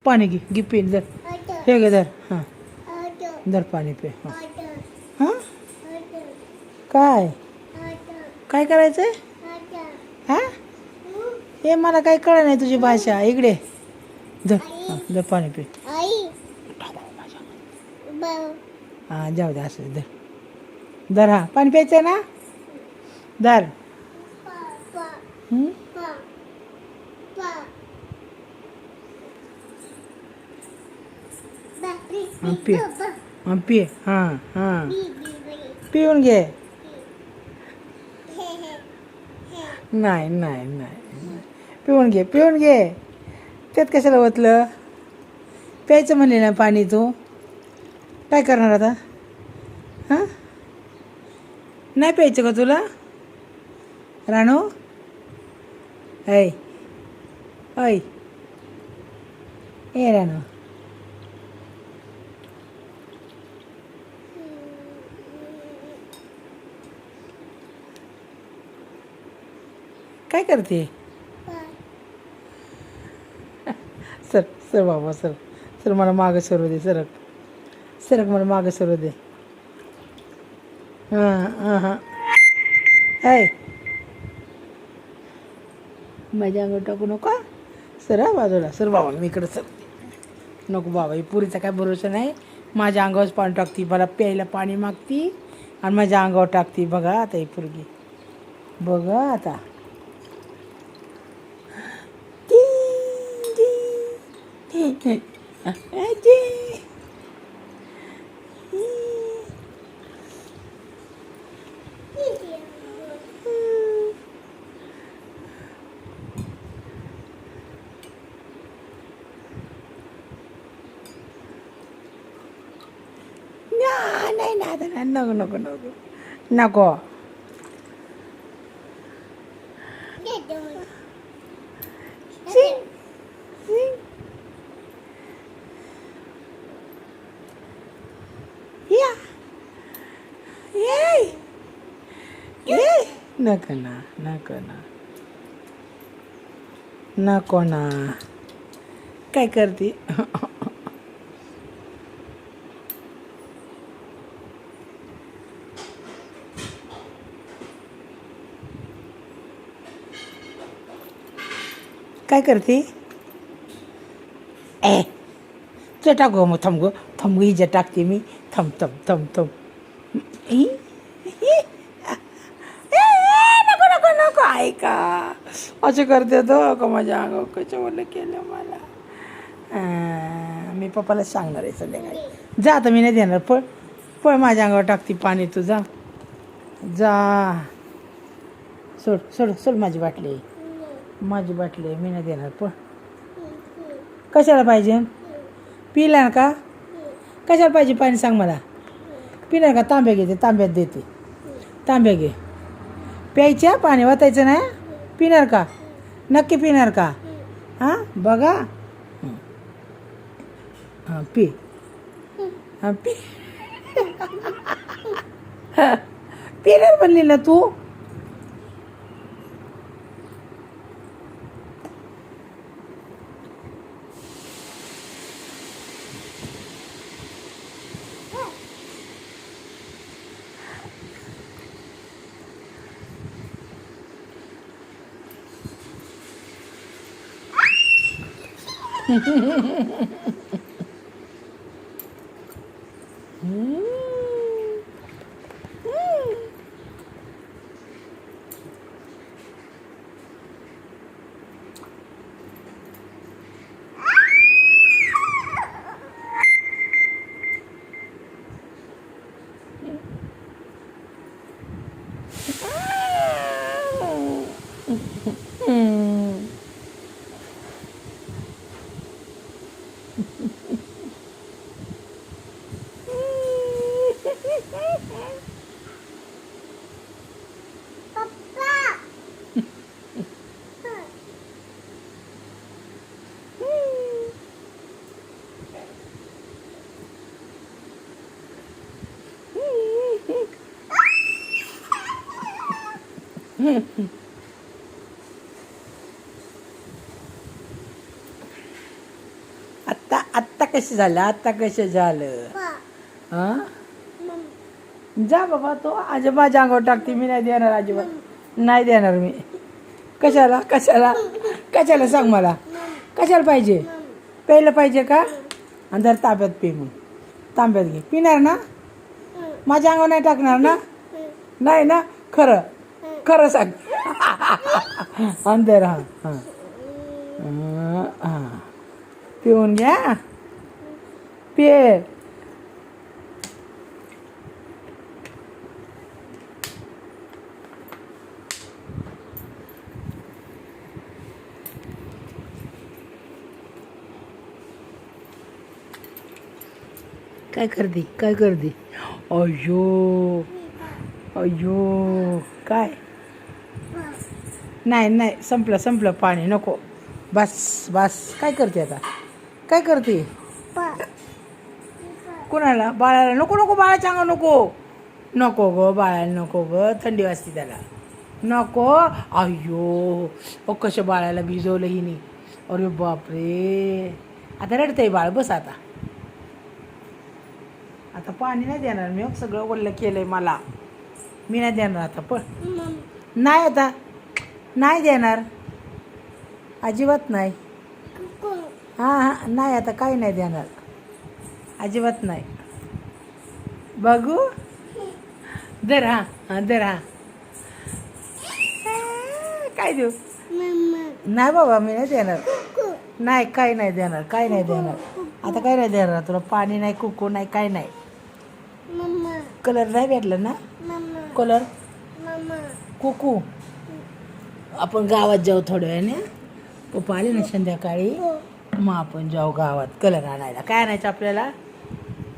पाणी घे घे पे धर. हे घे धर. हां धर पाणी पे. हां हां काय काय करायचं आहे हां हे मला काही कळलं नाही तुझी भाषा. इकडे धर. हां धर पाणी पे. हां जाऊ दे असं धर. धर. हां पाणी प्यायचं आहे ना धर. पे पे. हां हां पिऊन घे. नाही नाही नाही पिऊन घे पिऊन घे. त्यात कशाला ओतलं. प्यायचं म्हणले ना पाणी तू. काय करणार आता हां नाही प्यायचं का तुला राणू. ऐ ऐ ए राणू. काय करते सर सर बाबा सर सर मला मागं सरू दे. सरक सरक मला मागं सरू दे. हां हां हां ऐ माझ्या अंगावर टाकू नका. सर हा बाजूला सर बाबा मी इकडं सर. नको बाबा ही पुरीचा काय भरोसा नाही. माझ्या अंगावर पाणी टाकती. मला प्यायला पाणी मागती आणि माझ्या अंगावर टाकती. बघा आता ही पुरगी बघा आता. नाही नाही नको नको नको नको. नको ना नको ना नको ना. काय करते काय करते. ए तुझ्या टाकू मग थांब गो हिच्या टाकते मी. थम थम थम थम. नको नको नको ऐका असे करते तो का माझ्या अंगावर कशावर केलं मला. मी पप्पाला सांगणार आहे संध्याकाळी. जा आता मी नाही देणार. पळ पळ माझ्या अंगावर टाकते पाणी. तू जा जा. सोड सोड सोड माझी बाटली. माझी बाटली आहे मी नाही देणार. पळ. कशाला पाहिजे पिणार का. कशाला पाहिजे पाणी सांग मला. पिणार का तांब्या घेते तांब्यात देते. तांब्या घे. प्यायच्या पाणी वाचायचं नाही. पिणार का नक्की पिणार का हां बघा. हां पी. हां पी. पिणार म्हणली ना तू. आत्ता आत्ता कसं झालं, आत्ता कसं झालं? हां जा बाबा, तो आज माझ्या अंगावर टाकते. मी नाही देणार, अजिबात नाही देणार मी. कशाला कशाला कशाला सांग मला, कशाला पाहिजे? प्यायला पाहिजे का? आणि जर तांब्यात पे, मग तांब्यात घे. पिणार ना? माझ्या अंगावर नाही टाकणार ना? नाही ना? खरं खरं सांग. अंदर हां हां हां पिऊन घ्या. पे. काय करते, काय करते? अय्यो अय्यो, काय? नाही नाही, संपलं संपलं पाणी, नको. बस बस. काय करते आता, काय करते? कोणाला? बाळाला? नको नको, बाळाच्या अंगावर नको. नको ग बाळाला, नको ग, थंडी वाजते त्याला. नको. अय्यो, कशा बाळाला भिजवलं हिने. अरे बापरे, आता रडतंय बाळ. बस आता, आता पाणी नाही देणार मी. सगळं ओल्लं केलंय मला. मी नाही देणार आता. पण नाही, आता नाही देणार, अजिबात नाही. हां हां नाही, आता काही नाही देणार, अजिबात नाही. बघू. दर हां हां दर हां. काय देऊ? नाही बाबा, मी नाही देणार. नाही, काही नाही देणार, काही नाही देणार. आता काही नाही देणार तुला. पाणी नाही, कुकू नाही, काही नाही. कलर नाही भेटलं ना? कलर कुकू. आपण गावात जाऊ थोड्या वेळाने. पप्पा आले ना संध्याकाळी, मग आपण जाऊ गावात कलर आणायला. काय आणायचं आपल्याला?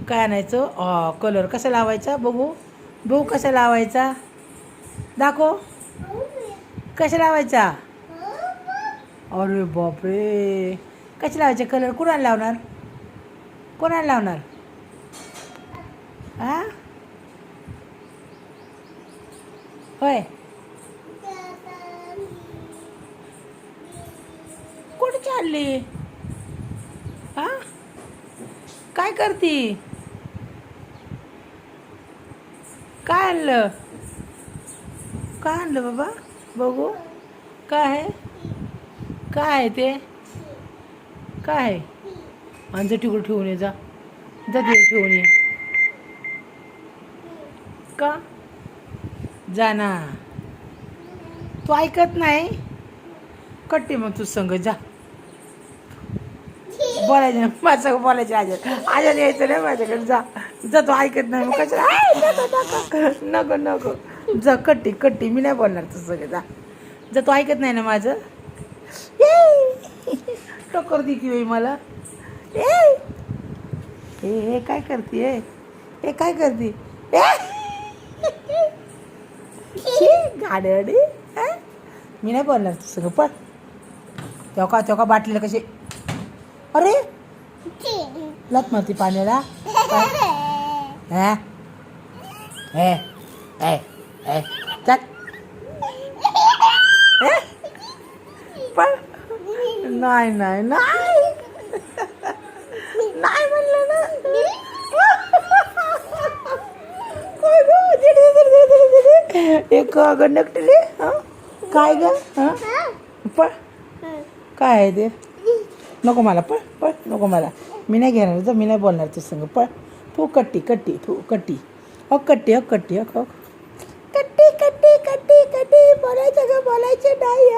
काय आणायचं? कलर कसा लावायचा? बघू बघू कसा लावायचा, दाखव. कसा लावायचा? अरे बापरे, कसे लावायचे कलर? कुणाला लावणार? कोणाला लावणार? हां होय. कुठे चालली? हां काय करती? काय आणलं? काय आणलं बाबा? बघू. काय आहे? काय आहे ते? काय आहे? आणि जा तिकडे ठेवून ये. जा जा तिकडे ठेवून ये. का? जा ना. तू ऐकत नाही. कट्टी मग तू संग जा. बोलायचं ना माझं, बोलायचं आजात आजात यायचं नाही माझ्याकडे. जा जा, तू ऐकत नाही. मग कशाला? नको नको, जा. कट्टी कट्टी, मी नाही बोलणार तू सगळं. जा जा, तू ऐकत नाही ना माझं. टक्कर देती बाई मला. हे काय करते? हे काय करते? गाडी. मी नाही बोलणार तू सगळं. पण तेव्हा तेव्हा बाटलीला कशी, अरे लत मारती पाण्याला. चल. पण नाही नाही नाही नाही म्हणलं ना. एक गंडकटली. काय ग? पण काय आहे ते? नको मला. पण पण नको मला. मी नाही घेणार. तर मी नाही बोलणार तू संग. पण तू कट्टी कट्टी, तू कट्टी. कट्टी कट्टी कट्टी कट्टी कट्टी कट्टी. बोलायचं ग, बोलायचं नाही.